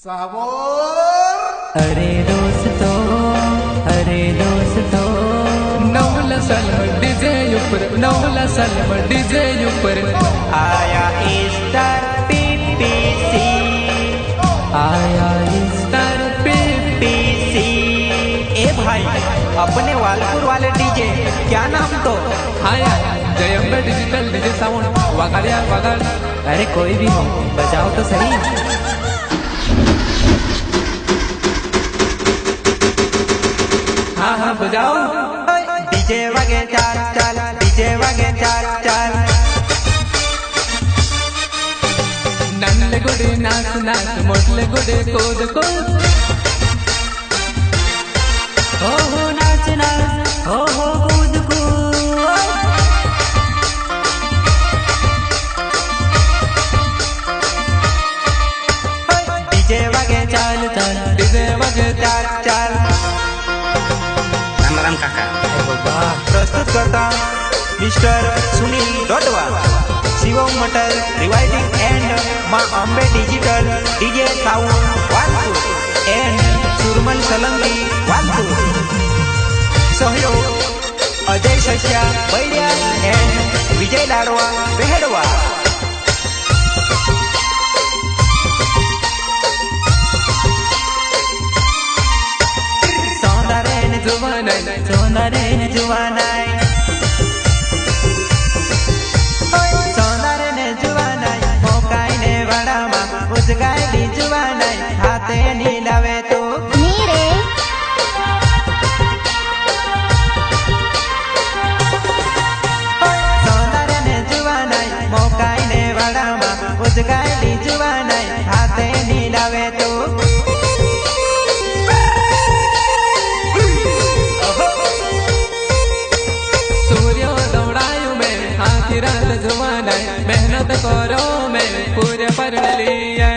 सावर अरे दोस्तों नवला सलम डीजे ऊपर नवला सलम डीजे ऊपर आया स्टार पीपीसी आया स्टार पीपीसी। ए भाई अपने वालपुर वाले डीजे क्या नाम तो? आया जयम्बे डिजिटल डीजे साउंड वगाड़िया वगाड़। अरे कोई भी हो बजाओ तो सही। हाँ हाँ बजाओ। डीजे वगे चाल चाल डीजे वगे चाल चाल। नन्ले गुडे नाच नाच मोटले गुडे कूद कूद। हो नाच नाच हो कूद कूद। डीजे वगे चाल चाल डीजे वगे चाल चाल। राम काका प्रस्तुत करता मिस्टर सुनील डोडवा, शिवम मटर rewinding and Maa Ambe digital DJ sound Walpur and Surmal Salangi Walpur. सहयोग अजय सस्या बैरिया एंड विजय लाडवा बेहडवा। सोनारेन जुवानाय सोनारेन जुवानाय मोकाईने वाडामा उजगायली जुवानाय हाथे नीलावे तो नीरे। सोनारेन जुवानाय मोकाईने वाडामा उजगायली जुवानाय हाथे नीलावे तो। मेहनत करो मैं पूरे पढ़ लिया।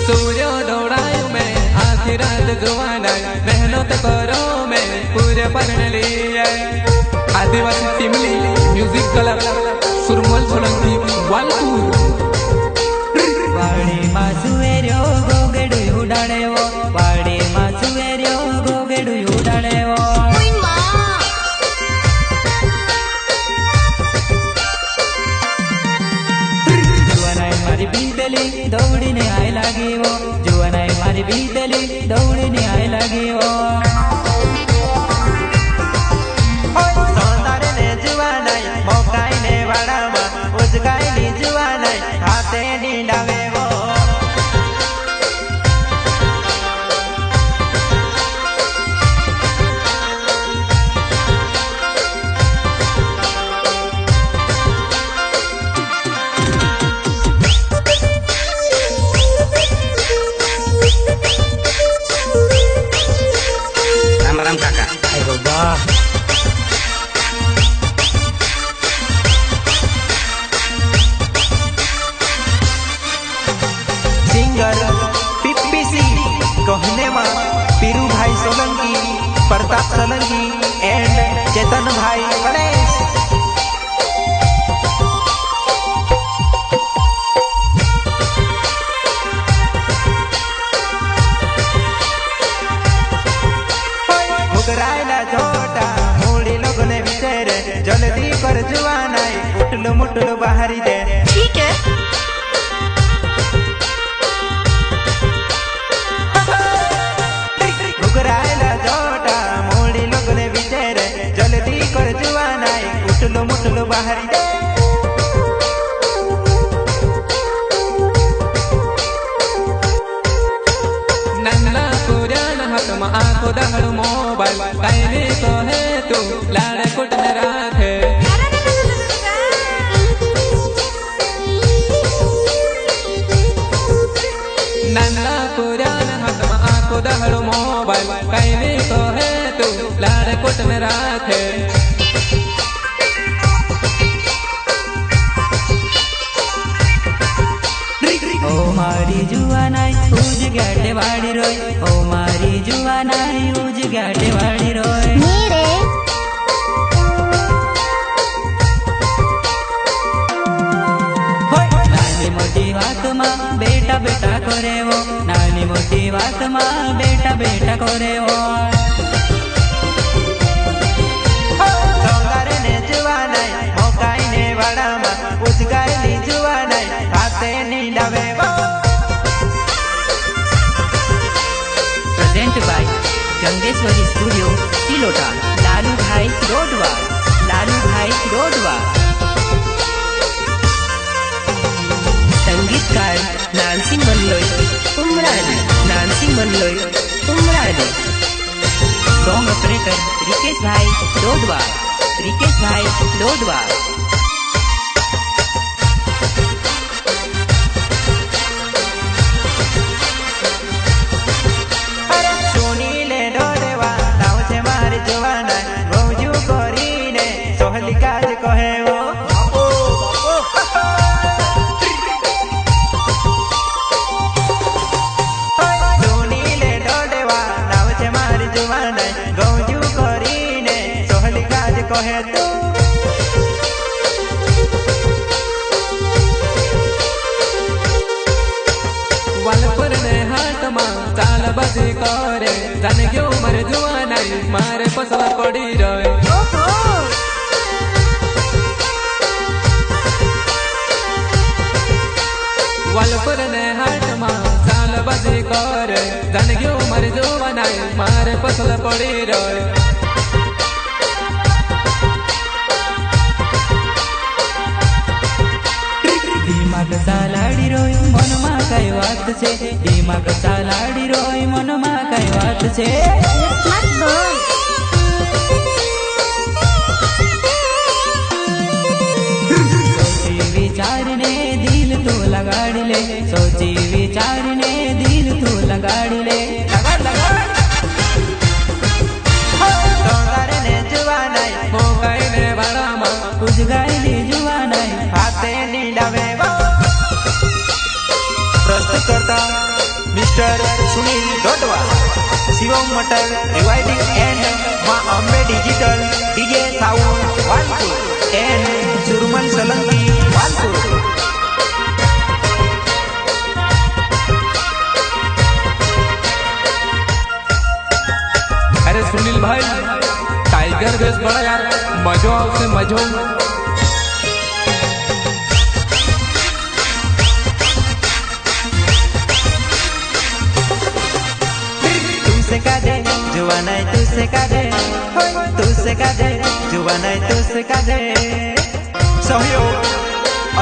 सूर्य दौड़ायु में आखिर रात जुवाना मेहनत करो मैं पूरे पढ़ लिया। आदिवासी टिमली म्यूजिक कलर सुरमल सोलंकी वालपुर। वाड़ी मासुएरो गोगेडु उडाड़े वो वाड़ी मासुएरो गोगेडु उडाड़े वो। जुवानाई मारी बीतली दौड़ीने आए लागी वो जुवानाई मारी बीतली दौड़ीने आए लागी वो। सोनारेने जुवानाई मोकाईने वाडामा उजगायली जुवानाई हाथे नीलावे वो। राम काका सिंगर पीपीसी कहने में पीरू भाई सोलंकी प्रताप सोलंकी एंड चेतन भाई गणेश। मुगरायला छोटा मूड़ी लोगने बिचारे जल्दी कर जुवानाई उठलो मुठलो बाहरी दे। ठीक है मुगरायला छोटा मूड़ी लोगने बिचारे जल्दी कर जुवानाई उठलो मुठलो बाहरी दे। नन्ना पुरान हाथ में आंखों दहड़ मोबाइल कायने को है तू लाड़ कुट न राखे। नन्ना पुरान हाथ में आंखों दहड़ मोबाइल कायने को है तू लाड़ कुट न राखे। ओ मारी जुवानाई उज गाटे वाड़ी रोय ओ मारी जुवानाई उज गाटे वाड़ी रोय। बात में बेटा बेटा करे वो, नानी मोटी बात में बेटा बेटा करे वो। ने जुवानाई मोकाई ने वाड़ा में उजगाई जुवानाई हाथे नीलावे वो। Present by Gangeshwari studio Tilota, Lalu भाई रोडवा, लालू भाई रोडवा। संगीतकार नानसिंह मनलोई उमरानी, नानसिंह मनलोई उमरानी। सॉन्ग ऑपरेटर रिकेश भाई रोडवा, रिकेश भाई रोडवा। सुनीले डोडेवा नाव से मारी जुवाना गौजू कोरीने सोहली काज कहे वो। सुनीले डोडेवा नाव से मारी जुवाना गौजू कोरीने सोहली काज कहे तू। वालपुर ने हाथ मां चाल बजी करे, जाने क्यों मर जुआनाई मारे पसला पड़ी रहे। वालपुर ने हाथ मां चाल बजी करे, जाने क्यों मर जुआनाई मारे पसला पड़ी रहे। दिमाग चालाडी रोय मनमा कई बात छे, दिमाग चालाडी रोय मनमा कई बात छे। सोची विचार ने दिल तू लगाड़ी ले, सोची विचार ने दिल तू लगाड़ी ले। ने जुवानाई मोकाई ने वाड़ा मां उजगाई जुवानाई हाथे नीलावे वो। प्रस्तुत करता मिस्टर सुनील डोडवा, शिवम मटर rewinding and Maa Ambe digital DJ sound Walpur and Surman Salangi Walpur. अरे सुनील भाई टाइगर बेस बड़ा यार, मजो से मजो। तुसे काजे जुवानाई तुसे काजे, तुसे काजे जुवानाई तुसे काजे। सहयोग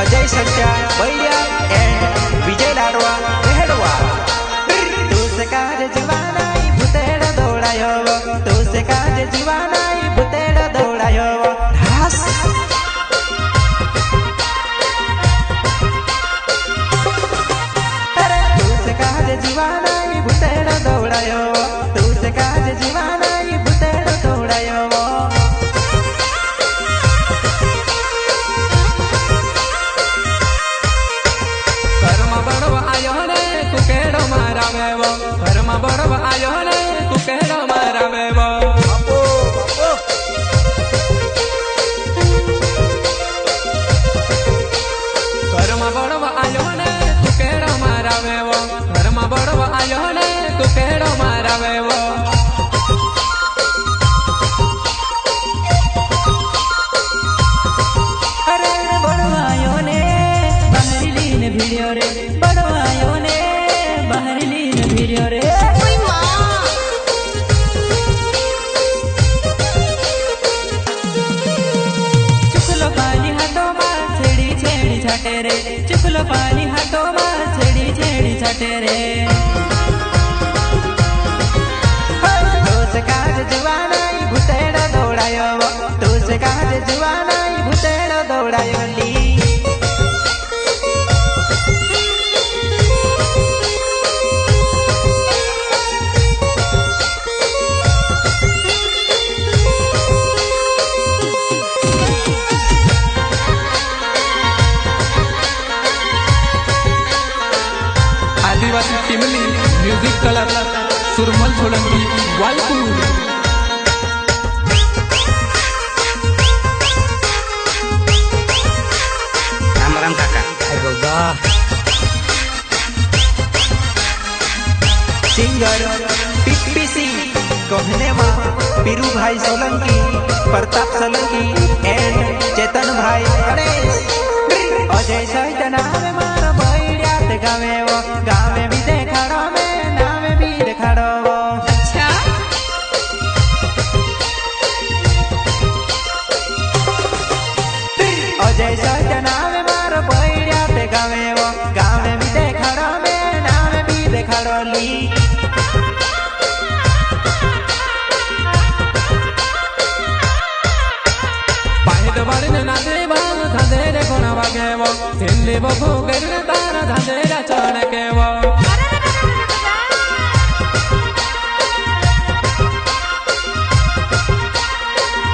अजय सच्चा बैरिया एंड विजय लाडवा बेहडवा। तुसे काजे जुवानाई भूतेड़ा दौड़ायो, तुसे काजे जुवानाई भूतेड़ा दौड़ायो। धास अरे तुसे काजे जुवानाई भूतेड़ा दौड़ायो, तुसे काजे जुवानाई भूतेड़ा दौड़ायो। घरमा बड़ो आयो ने कुकेड़ो मारावे वो, घरमा बड़ो आयो ने कुकेड़ो मारावे वो। घरमा बड़ो आयो ने कुकेड़ो मारावे वो, घरमा बड़ो आयो ने कुकेड़ो मारावे वो। अरे बड़वायो ने बाहरी लीन भिड़ियो रे, बड़वायो ने बाहरी लीन भिड़ियो रे। चुकलो पानी हाथों में छेड़ी छेड़ी छाटे रे, चुकलो पानी हाथों में छेड़ी छेड़ी छाटे रे। तुसे काजे जुवानाई भूतेड़ा दौड़ायो, तुसे काजे जुवानाई भूतेड़ा दौड़ायो ली। आदिवासी टिमली म्यूजिक कलर सुरमल सोलंकी वालपुर। राम राम काका। अरे बाबा सिंगर टिप्पी सिंह कहने माँ पीरू भाई सोलंकी प्रताप सोलंकी एंड चेतन भाई गणेश अजय सहित नाम मार बैरियात गावे वो गावे भी देखाड़ो में नाम भी देखाड़ो वो अजय सहित नाम मार बैरियात गावे वो गावे भी देखाड़ो में नाम भी देखाड़ो ली नाचे बाल धांधे कोना वागे वो सिल्ली बबू करने तारा धांधे चढ़ के वो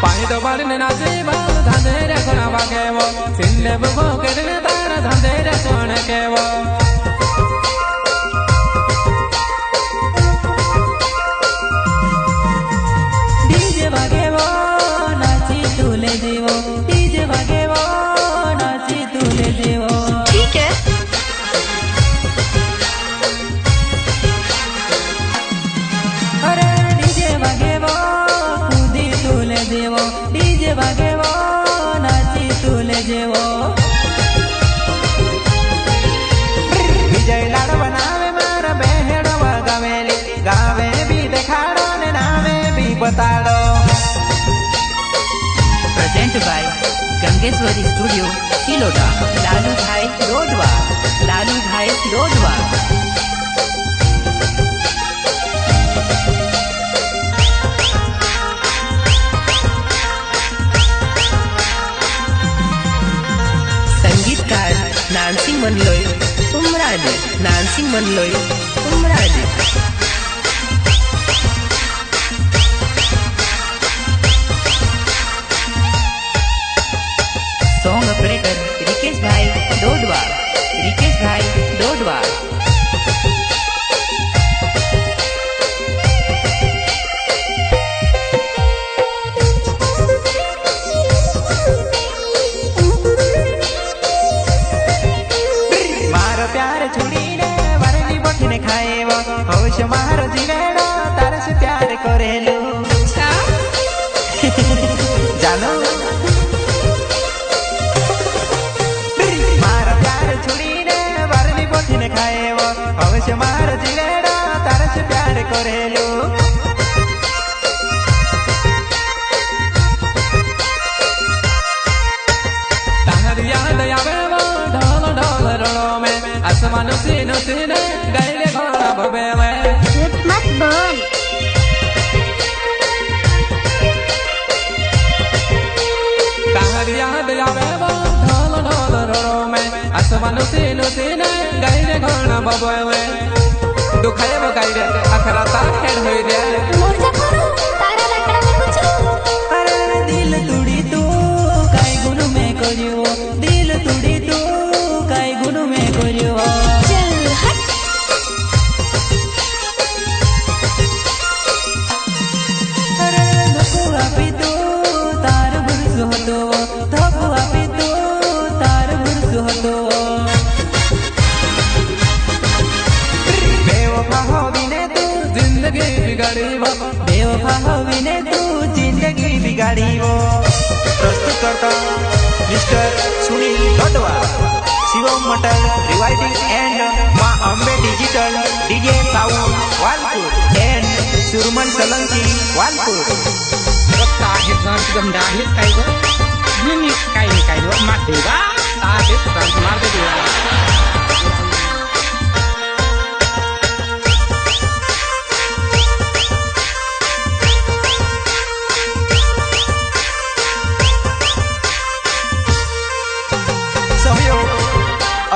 पानी तो बाल नाचे बाल धांधे कोना वागे वो सिल्ली बबू करने तारा धांधे चढ़ के वो डीजे वागे वो नाची तुले देवो वागे वो नाची तुले देवो ठीक है अरे डीजे वागे वो कूदी तुले देवो डीजे वागे वो नाची तुले देवो विजय लाड़ बनावे मारा बहड़वा गावेली गावे भी देखाड़ो ने नामे भी बताड़ो present by Gangeshwari studio Kiloda Lalu भाई रोडवा लालू भाई रोडवा संगीतकार नानसिंह मनलोई उमराली नानसिंह मनलोई उमराली सॉन्ग ऑपरेटर रिकेश भाई डोडवा रिकेश भाई डोडवा मारो प्यार छुड़ी ने वरनी बठने खाए वो होश मारो जीवेड़ो तार से प्यार करेलू जानो खाए वो अवश्य मार जिलेड़ा तार से प्यार करेलू ताहर याद आवे वो ढोल ढोल रणों में आसमान सीन सीने गैले घोड़ा बबेले मत बोल ताहर याद आवे वो ढोल ढोल रणों में आसमान सीन सीने गैले घोड़ा बबेले दुखाए वो गैले अखरा ताखेड़ हुई रे मोर्चा करो तारा लकड़ा में कुछ अरे दिल तुड़ी तू काय गुनु में करियो दिल तुड़ी तू काय गुनु में करियो चल हट अरे धकुआ भी तू तार बुरस होतो धकुआ भी तू तार बुरस होतो बेवफा हो बिने तू जिंदगी बिगाड़ी वो बेवफा हो बिने तू जिंदगी बिगाड़ी वो प्रस्तुत करता मिस्टर सुनील गढ़वा शिवम मटर rewinding and Maa Ambe digital DJ sound Walpur and Surman Solanki Walpur ताहिर सांस गम दाहिर काइगो निनी काइगो मार देगा ताहिर सांस मार देगा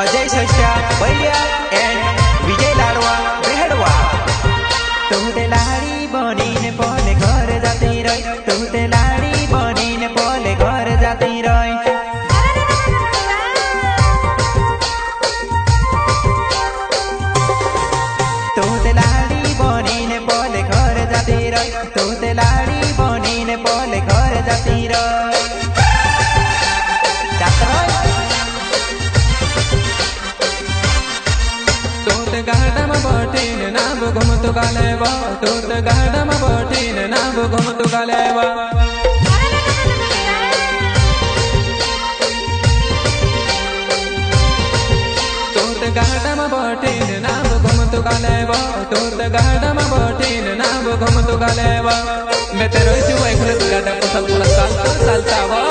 अजय सस्या बैलिया एंड विजय लाड़वा बेहड़वा तुमते लाड़ी बनी ने पले घर जाती रही तुमते लाड़ी बनी ने पले घर जाती रही तुमते लाड़ी बनी ने पले घर जाती रही तुमते लाड़ी बनी ने पले घर जाती रही गार्डन में बैठे ना घूमतो तू गालेवा तूत गाडम बोटीन नाव घुम तू गालेवा तूत गाडम बोटीन नाव घुम तू गालेवा तूत गाडम बोटीन नाव घुम तू गालेवा मैं तेरो इसी वो एक लग गाडम को सब पूरा सालतावा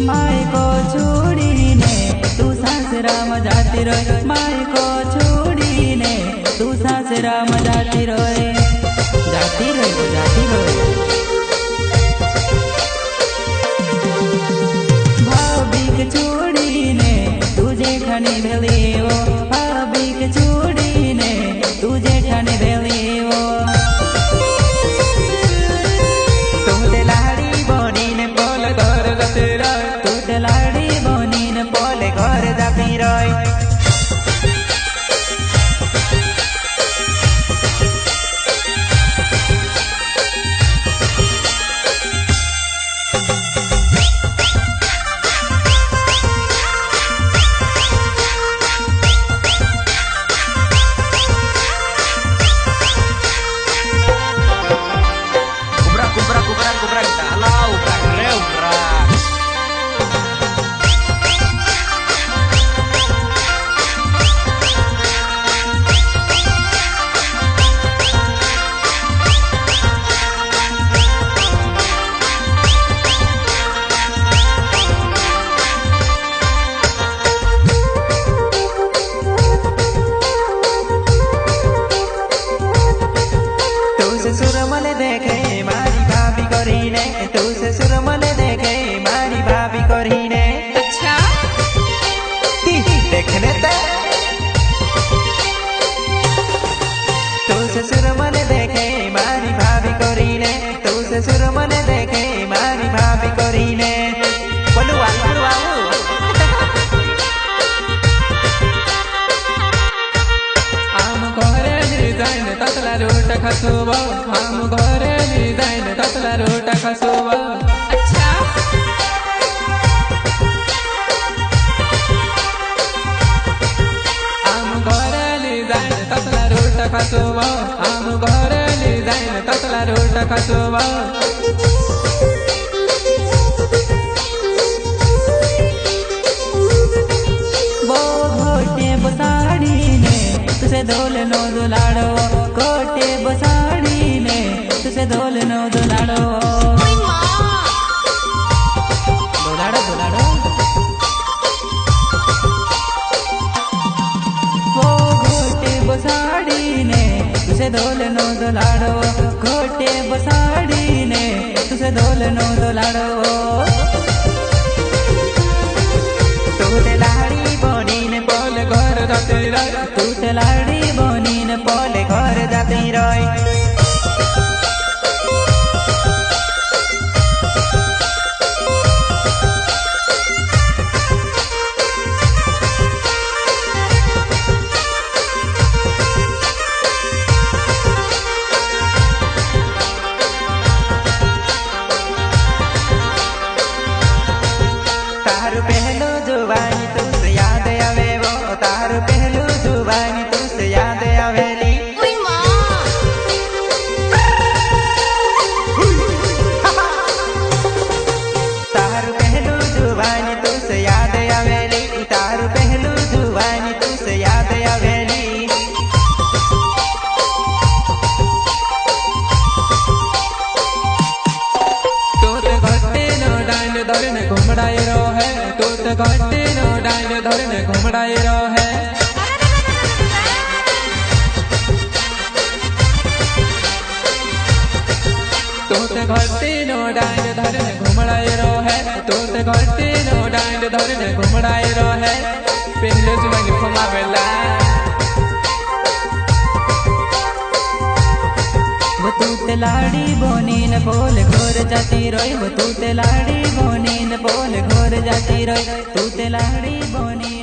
माई को छोड़ीने तू सासरा में जाती रहे माई को छोड़ीने तू सासरा में जाती रहे जाती रहे भाभी के छोड़ीने तुझे ठानी भेलियो भाभी के छोड़ीने तुझे ठानी भेलियो तुमने लाड़ी बनीने बोल घर जाते रहे तुझे लाड़ी बनीने बोले घर जाती रहे kubrak dalau ubrak ससुर मने देखे मारी भाभी करीने तू ससुर मने देखे मारी भाभी करीने अच्छा देखने ते तू ससुर मने देखे मारी भाभी करीने तू ससुर मने देखे मारी भाभी करीने बोलू ततला रोट खसुवा हम घरे जाइन ततला रोट खसुवा अच्छा हम घरे जाइन ततला रोट खसुवा हम घरे जाइन ततला रोट खसुवा वो घोटे बसाड़ी ने तुझे धोल नो दुलाड़ो घोटे बसाड़ी ने तुझे धोल नो दुलाड़ो दुलाड़ो दुलाड़ो वो घोटे बसाड़ी ने तुझे धोल नो दुलाड़ो घोटे बसाड़ी ने तुझे धोल नो दुलाड़ो तूते लाड़ी बनीने बोल घर जाती रहे तूते लाड़ी बनीने बोले घर जाती रहे तारू पहलू जुबानी तुझसे याद आवे वो तारू पहलू जुबानी तुझसे याद आवेली उई माँ तारू पहलू जुबानी तुझसे याद आवेली तारू पहलू जुबानी तुझसे याद आवेली तोत घटे नो डांड धरने घुमड़ाई रो है तोत घटे नो डांड धरने घुमड़ाई रो है तोत घटे नो डांड धरने घुमड़ाई रो है तोत घटे नो डांड धरने घुमड़ाई रो है पहले जुबानी फमा बेला वो तूते लाड़ी बोनीन बोल घोर जाती रोई वो तूते लाड़ी बोनीन बोल घोर जाती रोई तूते लाड़ी बोनी